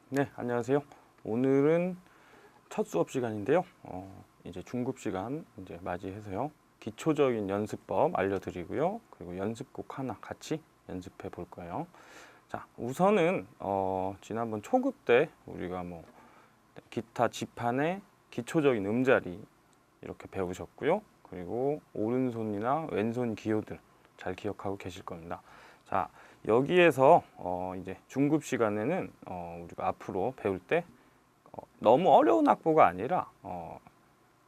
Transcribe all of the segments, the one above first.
네, 안녕하세요. 오늘은 첫 수업 시간인데요. 이제 중급 시간 이제 맞이해서요. 기초적인 연습법 알려드리고요. 그리고 연습곡 하나 같이 연습해 볼 거예요. 자, 우선은 지난번 초급 때 우리가 뭐 기타 지판의 기초적인 음자리 이렇게 배우셨고요. 그리고 오른손이나 왼손 기호들 잘 기억하고 계실 겁니다. 자, 여기에서 이제 중급 시간에는 우리가 앞으로 배울 때 너무 어려운 악보가 아니라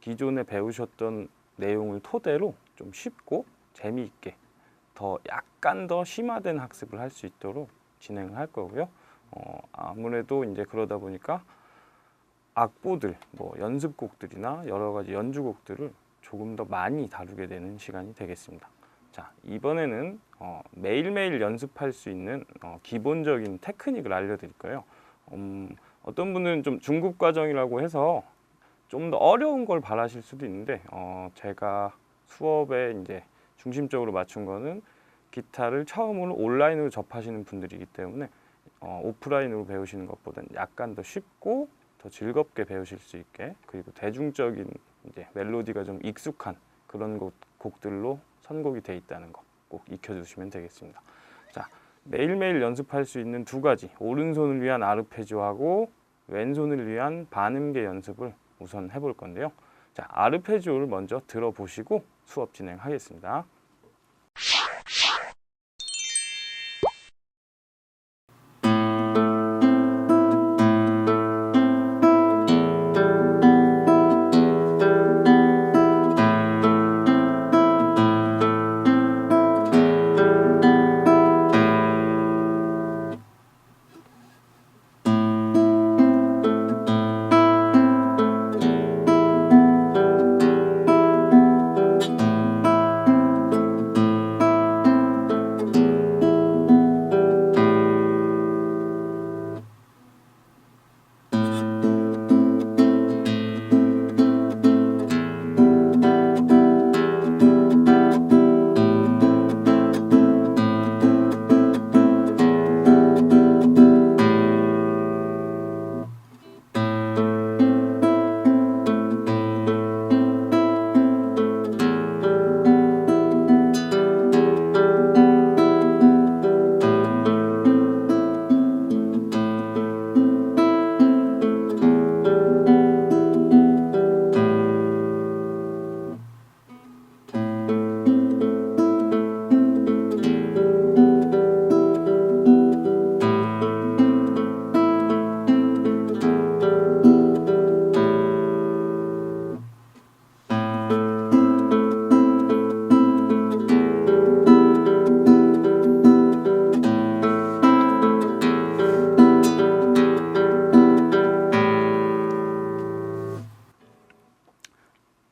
기존에 배우셨던 내용을 토대로 좀 쉽고 재미있게 더 약간 더 심화된 학습을 할 수 있도록 진행을 할 거고요. 아무래도 이제 그러다 보니까 악보들, 뭐 연습곡들이나 여러 가지 연주곡들을 조금 더 많이 다루게 되는 시간이 되겠습니다. 자, 이번에는 매일매일 연습할 수 있는 기본적인 테크닉을 알려드릴 거예요. 어떤 분은 좀 중급 과정이라고 해서 좀 더 어려운 걸 바라실 수도 있는데 제가 수업에 이제 중심적으로 맞춘 거는 기타를 처음으로 온라인으로 접하시는 분들이기 때문에 오프라인으로 배우시는 것보다는 약간 더 쉽고 더 즐겁게 배우실 수 있게, 그리고 대중적인 이제 멜로디가 좀 익숙한 그런 곡들로 선곡이 돼 있다는 거 꼭 익혀주시면 되겠습니다. 자, 매일매일 연습할 수 있는 두 가지, 오른손을 위한 아르페지오하고 왼손을 위한 반음계 연습을 우선 해볼 건데요. 자, 아르페지오를 먼저 들어보시고 수업 진행하겠습니다.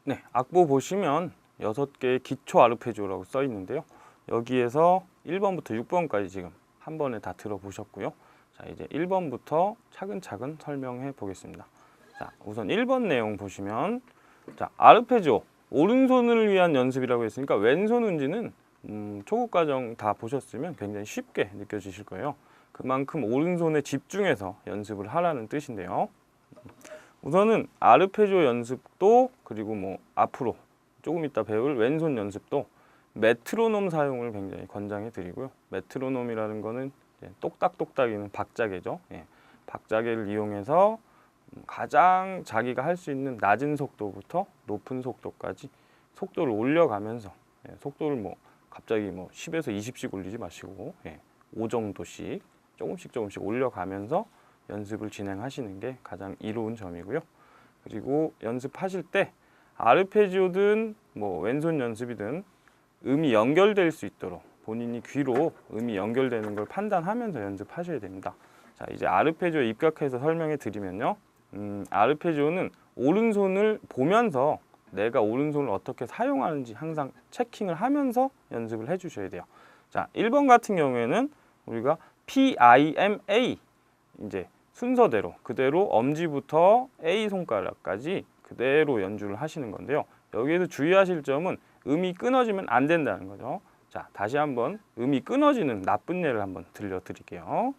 네, 악보 보시면 6개의 기초 아르페지오라고 써 있는데요. 여기에서 1번부터 6번까지 지금 한 번에 다 들어보셨고요. 자, 이제 1번부터 차근차근 설명해 보겠습니다. 자, 우선 1번 내용 보시면, 자, 아르페지오 오른손을 위한 연습이라고 했으니까 왼손 운지는 초급 과정 다 보셨으면 굉장히 쉽게 느껴지실 거예요. 그만큼 오른손에 집중해서 연습을 하라는 뜻인데요. 우선은 아르페지오 연습도, 그리고 뭐 앞으로 조금 이따 배울 왼손 연습도 메트로놈 사용을 굉장히 권장해 드리고요. 메트로놈이라는 거는 똑딱똑딱이는 박자계죠. 예, 박자계를 이용해서 가장 자기가 할 수 있는 낮은 속도부터 높은 속도까지 속도를 올려가면서, 속도를 뭐 갑자기 뭐 10에서 20씩 올리지 마시고 5 정도씩 조금씩 올려가면서 연습을 진행하시는 게 가장 이로운 점이고요. 그리고 연습하실 때 아르페지오든 뭐 왼손 연습이든 음이 연결될 수 있도록 본인이 귀로 음이 연결되는 걸 판단하면서 연습하셔야 됩니다. 자, 이제 아르페지오 입각해서 설명해 드리면요. 아르페지오는 오른손을 보면서 내가 오른손을 어떻게 사용하는지 항상 체킹을 하면서 연습을 해 주셔야 돼요. 자, 1번 같은 경우에는 우리가 PIMA 이제 순서대로 그대로 엄지부터 A 손가락까지 그대로 연주를 하시는 건데요. 여기에서 주의하실 점은 음이 끊어지면 안 된다는 거죠. 자, 다시 한번 음이 끊어지는 나쁜 예를 한번 들려드릴게요.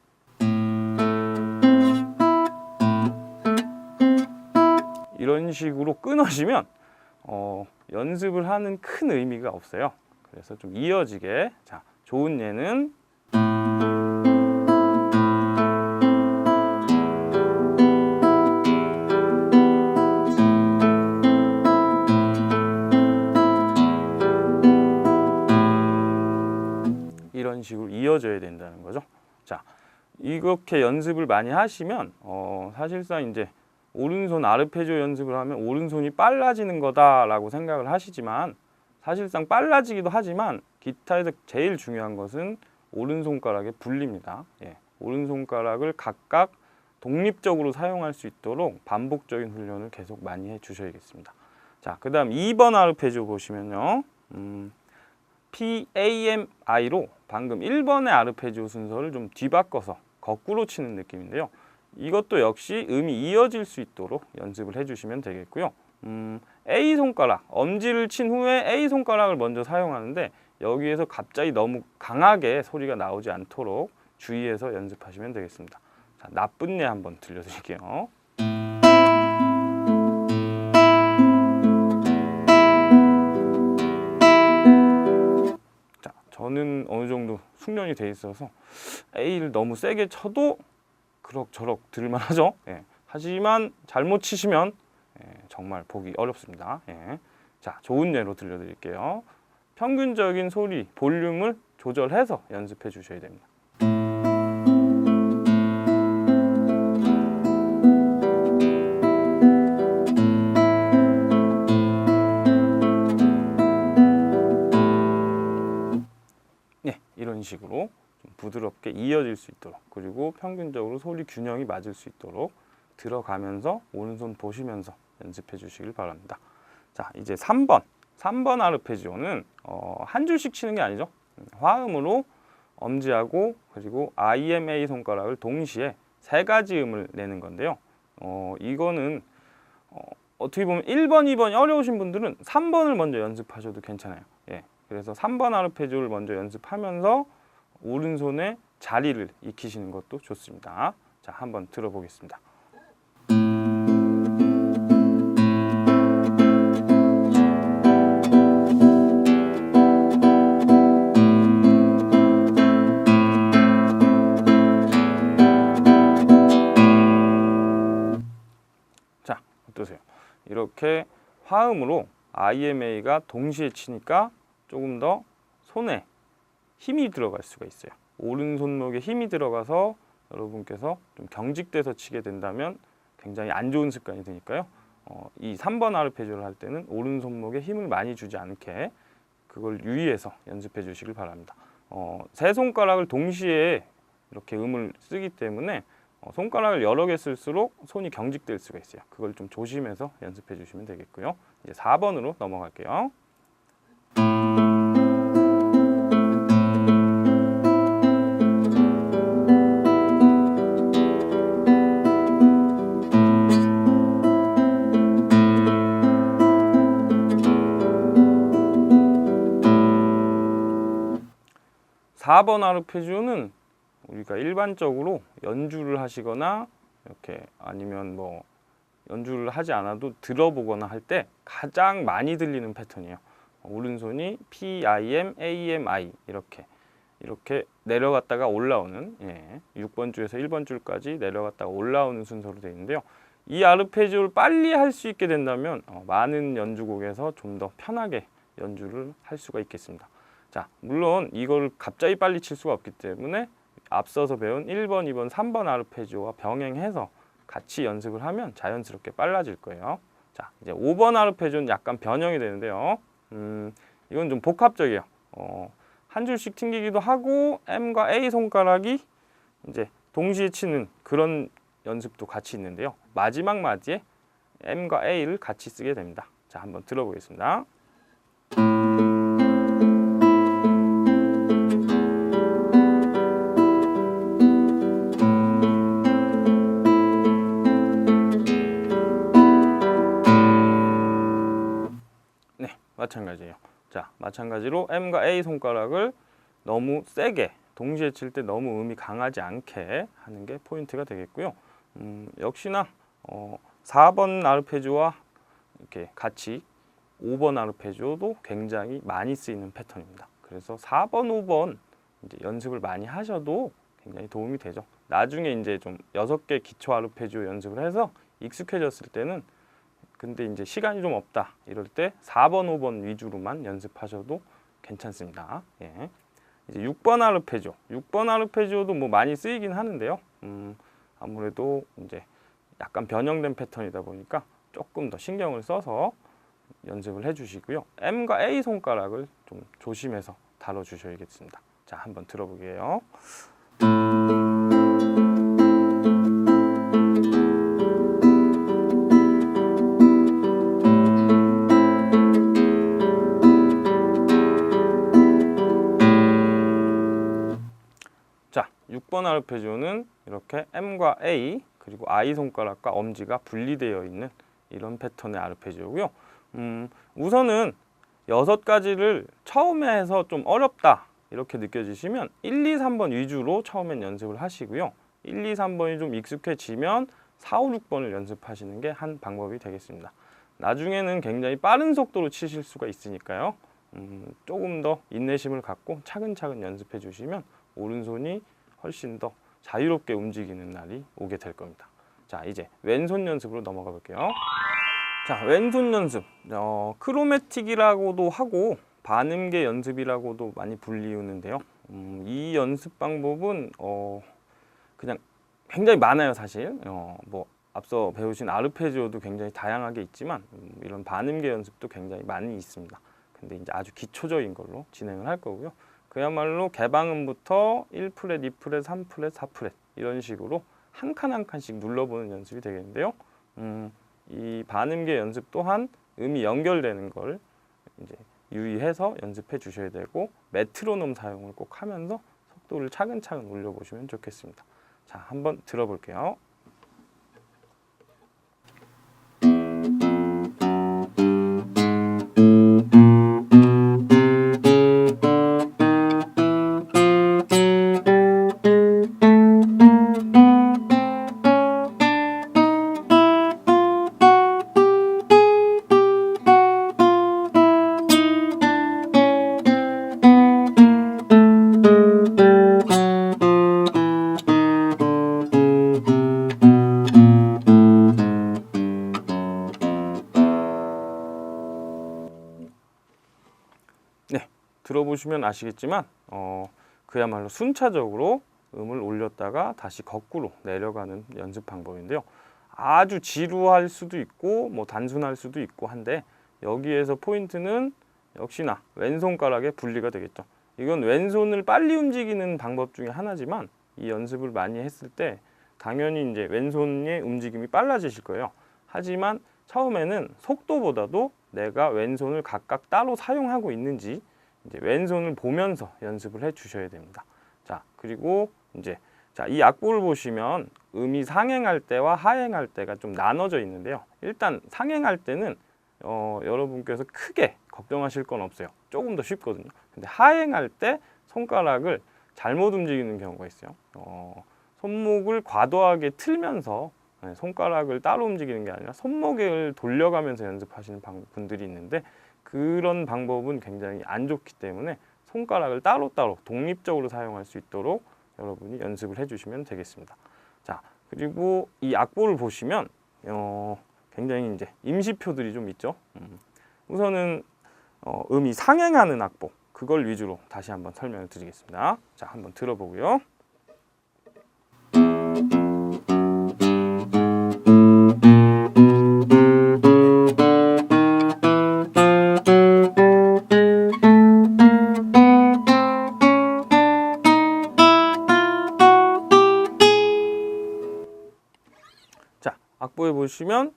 이런 식으로 끊어지면 연습을 하는 큰 의미가 없어요. 그래서 좀 이어지게, 자, 좋은 예는 이런 식으로 이어져야 된다는 거죠. 자, 이렇게 연습을 많이 하시면 사실상 이제 오른손 아르페지오 연습을 하면 오른손이 빨라지는 거다라고 생각을 하시지만, 사실상 빨라지기도 하지만 기타에서 제일 중요한 것은 오른손가락의 분리입니다. 예, 오른손가락을 각각 독립적으로 사용할 수 있도록 반복적인 훈련을 계속 많이 해 주셔야겠습니다. 자, 그 다음 2번 아르페지오 보시면요. PAMI로 방금 1번의 아르페지오 순서를 좀 뒤바꿔서 거꾸로 치는 느낌인데요. 이것도 역시 음이 이어질 수 있도록 연습을 해주시면 되겠고요. A 손가락, 엄지를 친 후에 A 손가락을 먼저 사용하는데 여기에서 갑자기 너무 강하게 소리가 나오지 않도록 주의해서 연습하시면 되겠습니다. 자, 나쁜 예 한번 들려드릴게요. 자, 저는 어느 정도 숙련이 돼 있어서 A를 너무 세게 쳐도 그럭저럭 들을만 하죠. 예. 하지만 잘못 치시면 정말 보기 어렵습니다. 예. 자, 좋은 예로 들려드릴게요. 평균적인 소리, 볼륨을 조절해서 연습해 주셔야 됩니다. 네, 이런 식으로 좀 부드럽게 이어질 수 있도록, 그리고 평균적으로 소리 균형이 맞을 수 있도록 들어가면서 오른손 보시면서 연습해 주시길 바랍니다. 자, 이제 3번 아르페지오는 한 줄씩 치는 게 아니죠. 화음으로 엄지하고 그리고 IMA 손가락을 동시에 세 가지 음을 내는 건데요. 이거는 어떻게 보면 1번, 2번이 어려우신 분들은 3번을 먼저 연습하셔도 괜찮아요. 예, 그래서 3번 아르페지오를 먼저 연습하면서 오른손의 자리를 익히시는 것도 좋습니다. 자, 한번 들어보겠습니다. 자, 어떠세요? 이렇게 화음으로 IMA가 동시에 치니까 조금 더 손에 힘이 들어갈 수가 있어요. 오른손목에 힘이 들어가서 여러분께서 좀 경직돼서 치게 된다면 굉장히 안 좋은 습관이 되니까요. 이 3번 아르페지오를 할 때는 오른손목에 힘을 많이 주지 않게 그걸 유의해서 연습해 주시길 바랍니다. 세 손가락을 동시에 이렇게 음을 쓰기 때문에 손가락을 여러 개 쓸수록 손이 경직될 수가 있어요. 그걸 좀 조심해서 연습해 주시면 되겠고요. 이제 4번으로 넘어갈게요. 4번 아르페지오는 우리가 일반적으로 연주를 하시거나 이렇게 아니면 뭐 연주를 하지 않아도 들어보거나 할 때 가장 많이 들리는 패턴이에요. 오른손이 P, I, M, A, M, I 이렇게 내려갔다가 올라오는 6번 줄에서 1번 줄까지 내려갔다가 올라오는 순서로 되어 있는데요. 이 아르페지오를 빨리 할 수 있게 된다면 많은 연주곡에서 좀 더 편하게 연주를 할 수가 있겠습니다. 자, 물론 이걸 갑자기 빨리 칠 수가 없기 때문에 앞서서 배운 1번, 2번, 3번 아르페지오와 병행해서 같이 연습을 하면 자연스럽게 빨라질 거예요. 자, 이제 5번 아르페지오는 약간 변형이 되는데요. 이건 좀 복합적이에요. 한 줄씩 튕기기도 하고 M과 A 손가락이 이제 동시에 치는 그런 연습도 같이 있는데요. 마지막 마디에 M과 A를 같이 쓰게 됩니다. 자, 한번 들어보겠습니다. 마찬가지예요. 자, 마찬가지로 M과 A 손가락을 너무 세게 동시에 칠 때 너무 음이 강하지 않게 하는 게 포인트가 되겠고요. 역시나 4번 아르페지오와 이렇게 같이 5번 아르페지오도 굉장히 많이 쓰이는 패턴입니다. 그래서 4번, 5번 이제 연습을 많이 하셔도 굉장히 도움이 되죠. 나중에 이제 좀 6개 기초 아르페지오 연습을 해서 익숙해졌을 때는 근데 이제 시간이 좀 없다 이럴 때 4번, 5번 위주로만 연습하셔도 괜찮습니다. 예. 이제 6번 아르페지오, 6번 아르페지오도 뭐 많이 쓰이긴 하는데요. 아무래도 이제 약간 변형된 패턴이다 보니까 조금 더 신경을 써서 연습을 해주시고요. M과 A 손가락을 좀 조심해서 다뤄주셔야겠습니다. 자, 한번 들어보게요. 자, 6번 아르페지오는 이렇게 M과 A 그리고 I 손가락과 엄지가 분리되어 있는 이런 패턴의 아르페지오고요. 우선은 6가지를 처음에 해서 좀 어렵다 이렇게 느껴지시면 1, 2, 3번 위주로 처음엔 연습을 하시고요. 1, 2, 3번이 좀 익숙해지면 4, 5, 6번을 연습하시는 게 한 방법이 되겠습니다. 나중에는 굉장히 빠른 속도로 치실 수가 있으니까요. 조금 더 인내심을 갖고 차근차근 연습해 주시면 오른손이 훨씬 더 자유롭게 움직이는 날이 오게 될 겁니다. 자, 이제 왼손 연습으로 넘어가 볼게요. 자, 왼손 연습. 크로매틱이라고도 하고 반음계 연습이라고도 많이 불리우는데요. 이 연습 방법은 그냥 굉장히 많아요, 사실. 뭐 앞서 배우신 아르페지오도 굉장히 다양하게 있지만 이런 반음계 연습도 굉장히 많이 있습니다. 근데 이제 아주 기초적인 걸로 진행을 할 거고요. 그야말로 개방음부터 1프렛, 2프렛, 3프렛, 4프렛 이런 식으로 한 칸 한 칸씩 눌러보는 연습이 되겠는데요. 이 반음계 연습 또한 음이 연결되는 걸 이제 유의해서 연습해 주셔야 되고 메트로놈 사용을 꼭 하면서 속도를 차근차근 올려보시면 좋겠습니다. 자, 한번 들어볼게요. 네, 들어보시면 아시겠지만 그야말로 순차적으로 음을 올렸다가 다시 거꾸로 내려가는 연습 방법인데요. 아주 지루할 수도 있고 뭐 단순할 수도 있고 한데 여기에서 포인트는 역시나 왼손가락의 분리가 되겠죠. 이건 왼손을 빨리 움직이는 방법 중에 하나지만 이 연습을 많이 했을 때 당연히 이제 왼손의 움직임이 빨라지실 거예요. 하지만 처음에는 속도보다도 내가 왼손을 각각 따로 사용하고 있는지 이제 왼손을 보면서 연습을 해 주셔야 됩니다. 자, 그리고 이제 이 악보를 보시면 음이 상행할 때와 하행할 때가 좀 나눠져 있는데요. 일단 상행할 때는 여러분께서 크게 걱정하실 건 없어요. 조금 더 쉽거든요. 근데 하행할 때 손가락을 잘못 움직이는 경우가 있어요. 손목을 과도하게 틀면서 손가락을 따로 움직이는 게 아니라 손목을 돌려가면서 연습하시는 분들이 있는데 그런 방법은 굉장히 안 좋기 때문에 손가락을 따로따로 독립적으로 사용할 수 있도록 여러분이 연습을 해주시면 되겠습니다. 자, 그리고 이 악보를 보시면 굉장히 이제 임시표들이 좀 있죠. 우선은 음이 상행하는 악보 그걸 위주로 다시 한번 설명을 드리겠습니다. 자, 한번 들어보고요. 자, 악보에 보시면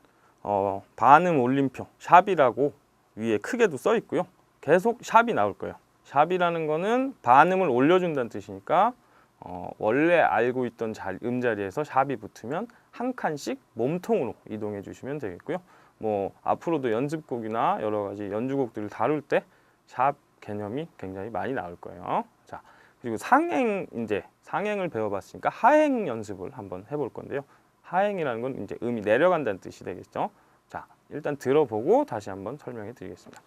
반음 올림표 샵이라고 위에 크게도 써 있고요. 계속 샵이 나올 거예요. 샵이라는 거는 반음을 올려준다는 뜻이니까 원래 알고 있던 음자리에서 샵이 붙으면 한 칸씩 몸통으로 이동해 주시면 되겠고요. 뭐 앞으로도 연습곡이나 여러 가지 연주곡들을 다룰 때 샵 개념이 굉장히 많이 나올 거예요. 자, 그리고 상행을 배워봤으니까 하행 연습을 한번 해볼 건데요. 하행이라는 건 이제 음이 내려간다는 뜻이 되겠죠. 자, 일단 들어보고 다시 한번 설명해 드리겠습니다.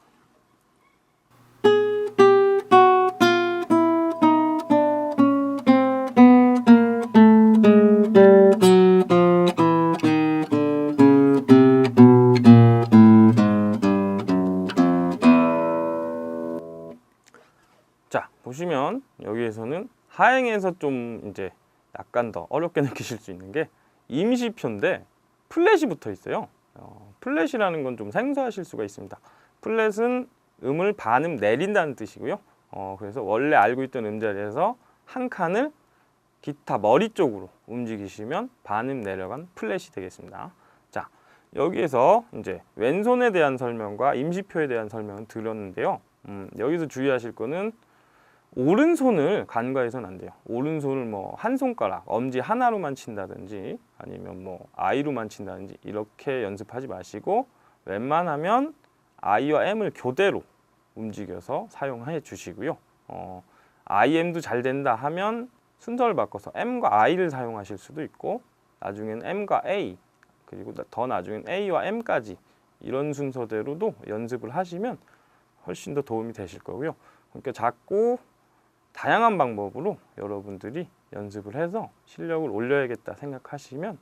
자, 보시면 여기에서는 하행에서 좀 이제 약간 더 어렵게 느끼실 수 있는 게 임시표인데 플랫이 붙어 있어요. 플랫이라는 건 좀 생소하실 수가 있습니다. 플랫은 음을 반음 내린다는 뜻이고요. 그래서 원래 알고 있던 음자리에서 한 칸을 기타 머리 쪽으로 움직이시면 반음 내려간 플랫이 되겠습니다. 자, 여기에서 이제 왼손에 대한 설명과 임시표에 대한 설명은 드렸는데요. 여기서 주의하실 거는 오른손을 간과해서는 안 돼요. 오른손을 뭐 한 손가락, 엄지 하나로만 친다든지 아니면 뭐 I로만 친다든지 이렇게 연습하지 마시고 웬만하면 I와 M을 교대로 움직여서 사용해 주시고요. IM도 잘 된다 하면 순서를 바꿔서 M과 I를 사용하실 수도 있고 나중엔 M과 A 그리고 더 나중엔 A와 M까지 이런 순서대로도 연습을 하시면 훨씬 더 도움이 되실 거고요. 그러니까 자꾸 다양한 방법으로 여러분들이 연습을 해서 실력을 올려야겠다 생각하시면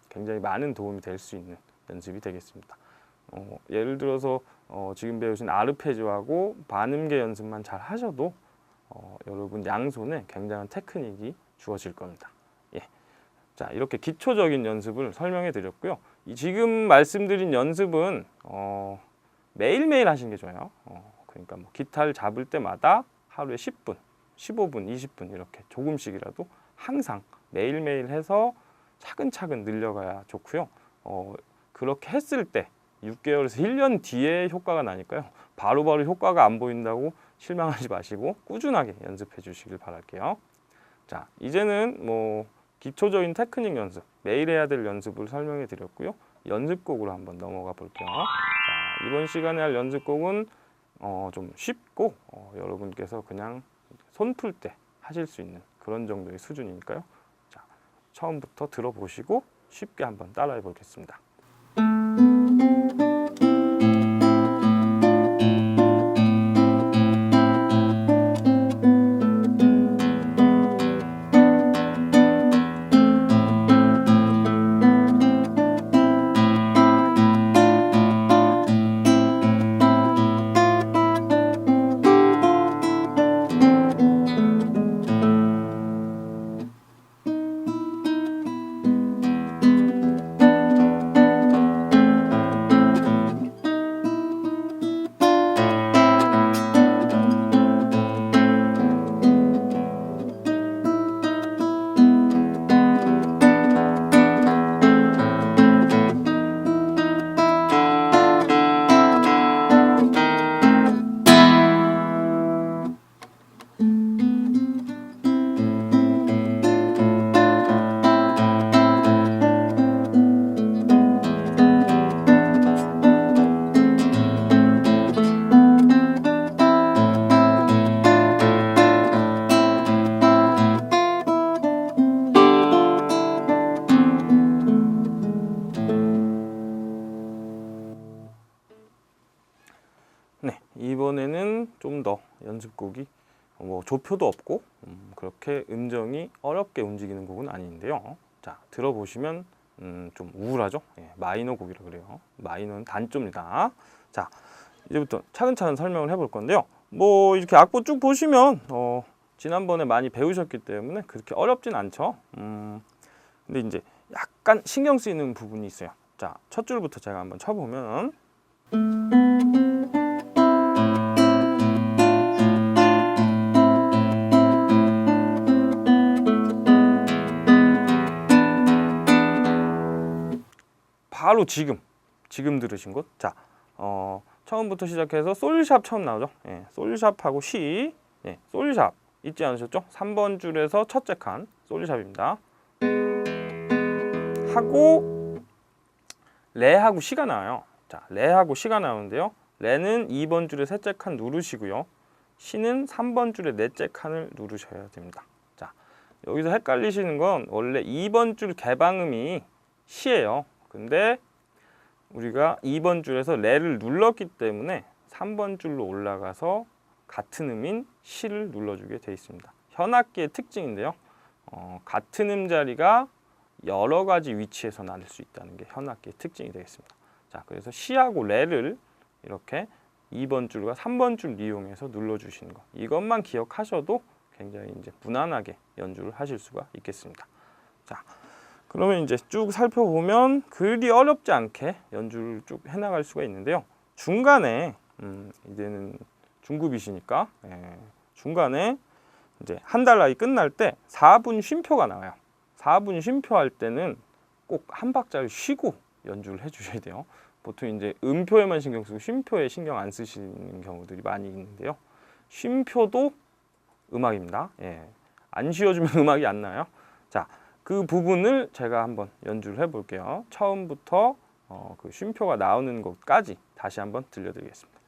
굉장히 많은 도움이 될 수 있는 연습이 되겠습니다. 예를 들어서 지금 배우신 아르페지오하고 반음계 연습만 잘 하셔도 여러분 양손에 굉장한 테크닉이 주어질 겁니다. 예. 자, 이렇게 기초적인 연습을 설명해 드렸고요. 지금 말씀드린 연습은 매일매일 하시는 게 좋아요. 그러니까 뭐 기타를 잡을 때마다 하루에 10분, 15분, 20분 이렇게 조금씩이라도 항상 매일매일 해서 차근차근 늘려가야 좋고요. 그렇게 했을 때 6개월에서 1년 뒤에 효과가 나니까요. 바로바로 효과가 안 보인다고 실망하지 마시고 꾸준하게 연습해 주시길 바랄게요. 자, 이제는 뭐 기초적인 테크닉 연습, 매일 해야 될 연습을 설명해 드렸고요. 연습곡으로 한번 넘어가 볼게요. 자, 이번 시간에 할 연습곡은 좀 쉽고 여러분께서 그냥 손 풀 때 하실 수 있는 그런 정도의 수준이니까요. 자, 처음부터 들어보시고 쉽게 한번 따라해 보겠습니다. 네, 이번에는 좀 더 연습곡이 뭐 조표도 없고 그렇게 음정이 어렵게 움직이는 곡은 아닌데요. 자, 들어보시면 좀 우울하죠? 예, 마이너 곡이라 그래요. 마이너는 단조입니다. 자, 이제부터 차근차근 설명을 해볼 건데요. 뭐 이렇게 악보 쭉 보시면 지난번에 많이 배우셨기 때문에 그렇게 어렵진 않죠. 근데 이제 약간 신경 쓰이는 부분이 있어요. 자, 첫 줄부터 제가 한번 쳐보면 바로 지금 들으신 곳. 자, 처음부터 시작해서 솔샵 처음 나오죠. 예, 솔샵하고 시, 예, 솔샵 잊지 않으셨죠? 3번 줄에서 첫째 칸 솔샵입니다. 하고 레하고 시가 나와요. 자, 레하고 시가 나오는데요. 레는 2번 줄의 셋째 칸 누르시고요. 시는 3번 줄의 넷째 칸을 누르셔야 됩니다. 자, 여기서 헷갈리시는 건 원래 2번 줄 개방음이 시예요. 근데 우리가 2번 줄에서 레를 눌렀기 때문에 3번 줄로 올라가서 같은 음인 시를 눌러주게 되어 있습니다. 현악기의 특징인데요. 같은 음자리가 여러 가지 위치에서 나눌 수 있다는 게 현악기의 특징이 되겠습니다. 자, 그래서 시하고 레를 이렇게 2번 줄과 3번 줄 이용해서 눌러주시는 것. 이것만 기억하셔도 굉장히 이제 무난하게 연주를 하실 수가 있겠습니다. 자, 그러면 이제 쭉 살펴보면 그리 어렵지 않게 연주를 쭉 해나갈 수가 있는데요. 중간에 이제는 중급이시니까 중간에 이제 한 달락이 끝날 때 4분 쉼표가 나와요. 4분 쉼표 할 때는 꼭 한 박자를 쉬고 연주를 해주셔야 돼요. 보통 이제 음표에만 신경 쓰고 쉼표에 신경 안 쓰시는 경우들이 많이 있는데요. 쉼표도 음악입니다. 안 쉬어주면 음악이 안 나요. 자, 그 부분을 제가 한번 연주를 해볼게요. 처음부터 그 쉼표가 나오는 것까지 다시 한번 들려드리겠습니다.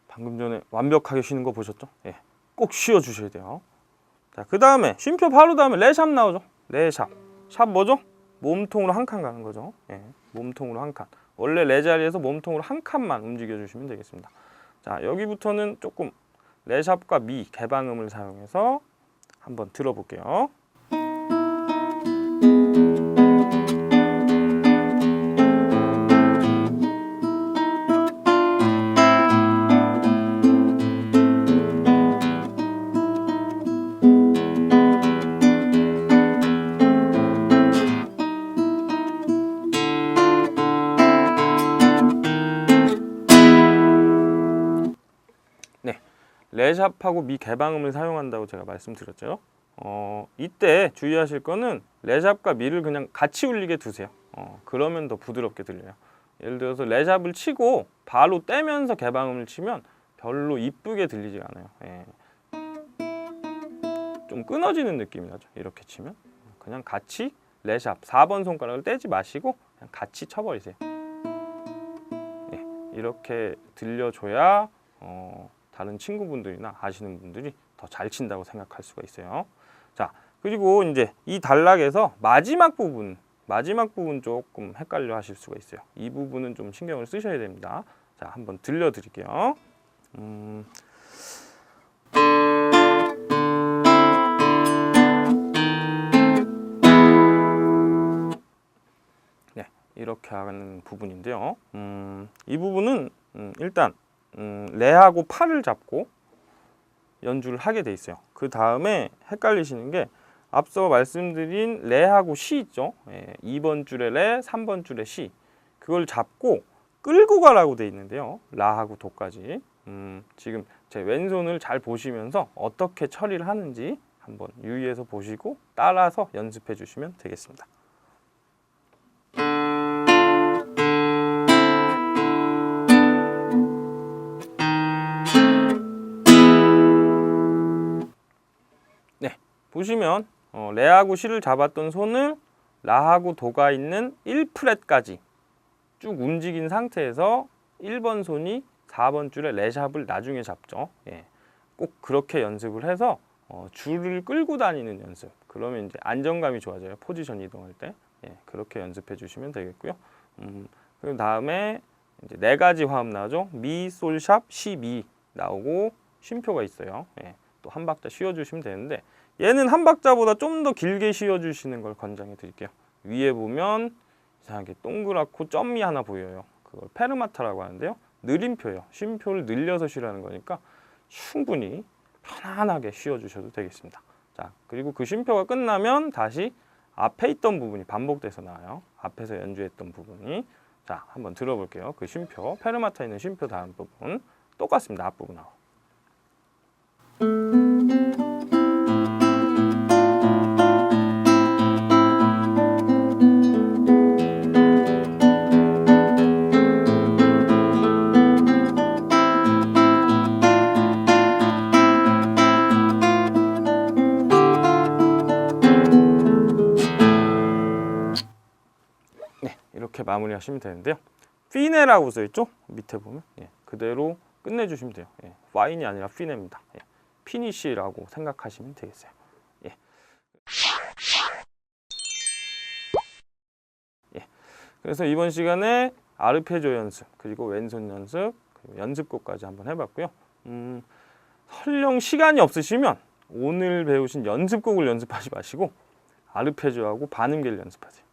방금 전에 완벽하게 쉬는 거 보셨죠? 꼭 쉬어 주셔야 돼요. 자, 그 다음에 쉼표 바로 다음에 레샵 나오죠. 레샵. 샵 뭐죠? 몸통으로 한 칸 가는 거죠. 몸통으로 한 칸. 원래 레 자리에서 몸통으로 한 칸만 움직여 주시면 되겠습니다. 자, 여기부터는 조금 레샵과 미 개방음을 사용해서 한번 들어볼게요. 레샵하고 미 개방음을 사용한다고 제가 말씀드렸죠. 이때 주의하실 거는 레샵과 미를 그냥 같이 울리게 두세요. 그러면 더 부드럽게 들려요. 예를 들어서 레샵을 치고 바로 떼면서 개방음을 치면 별로 이쁘게 들리지가 않아요. 좀 끊어지는 느낌이 나죠. 이렇게 치면 그냥 같이 레샵 4번 손가락을 떼지 마시고 그냥 같이 쳐버리세요. 이렇게 들려줘야 다른 친구분들이나 아시는 분들이 더 잘 친다고 생각할 수가 있어요. 자, 그리고 이제 이 단락에서 마지막 부분 조금 헷갈려 하실 수가 있어요. 이 부분은 좀 신경을 쓰셔야 됩니다. 자, 한번 들려드릴게요. 네, 이렇게 하는 부분인데요. 이 부분은 일단 레하고 파를 잡고 연주를 하게 돼 있어요. 그 다음에 헷갈리시는 게 앞서 말씀드린 레하고 시 있죠. 2번 줄에 레, 3번 줄에 시. 그걸 잡고 끌고 가라고 돼 있는데요. 라하고 도까지. 지금 제 왼손을 잘 보시면서 어떻게 처리를 하는지 한번 유의해서 보시고 따라서 연습해 주시면 되겠습니다. 보시면 레하고 시를 잡았던 손을 라하고 도가 있는 1프렛까지 쭉 움직인 상태에서 1번 손이 4번 줄에 레샵을 나중에 잡죠. 꼭 그렇게 연습을 해서 줄을 끌고 다니는 연습. 그러면 이제 안정감이 좋아져요. 포지션 이동할 때. 그렇게 연습해 주시면 되겠고요. 그 다음에 이제 네 가지 화음 나오죠. 미, 솔, 샵, 시, 미 나오고 쉼표가 있어요. 또 한 박자 쉬어 주시면 되는데 얘는 한 박자보다 좀 더 길게 쉬어주시는 걸 권장해 드릴게요. 위에 보면 이상하게 동그랗고 점이 하나 보여요. 그걸 페르마타라고 하는데요. 느림표예요. 쉼표를 늘려서 쉬라는 거니까 충분히 편안하게 쉬어주셔도 되겠습니다. 자, 그리고 그 쉼표가 끝나면 다시 앞에 있던 부분이 반복돼서 나와요. 앞에서 연주했던 부분이. 자, 한번 들어볼게요. 그 쉼표, 페르마타에 있는 쉼표 다음 부분 똑같습니다. 앞부분 나와. 네, 이렇게 마무리하시면 되는데요. 피네라고 써있죠? 밑에 보면 그대로 끝내주시면 돼요. 파인이 아니라 피네입니다. 피니쉬라고 생각하시면 되겠어요. 그래서 이번 시간에 아르페지오 연습, 그리고 왼손 연습, 그리고 연습곡까지 한번 해봤고요. 설령 시간이 없으시면 오늘 배우신 연습곡을 연습하지 마시고 아르페지오하고 반음계를 연습하세요.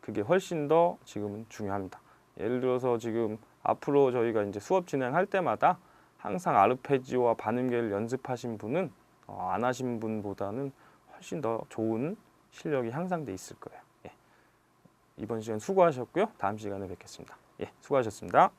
그게 훨씬 더 지금은 중요합니다. 예를 들어서 지금 앞으로 저희가 이제 수업 진행할 때마다 항상 아르페지오와 반음계를 연습하신 분은 안 하신 분보다는 훨씬 더 좋은 실력이 향상돼 있을 거예요. 이번 시간 수고하셨고요. 다음 시간에 뵙겠습니다. 수고하셨습니다.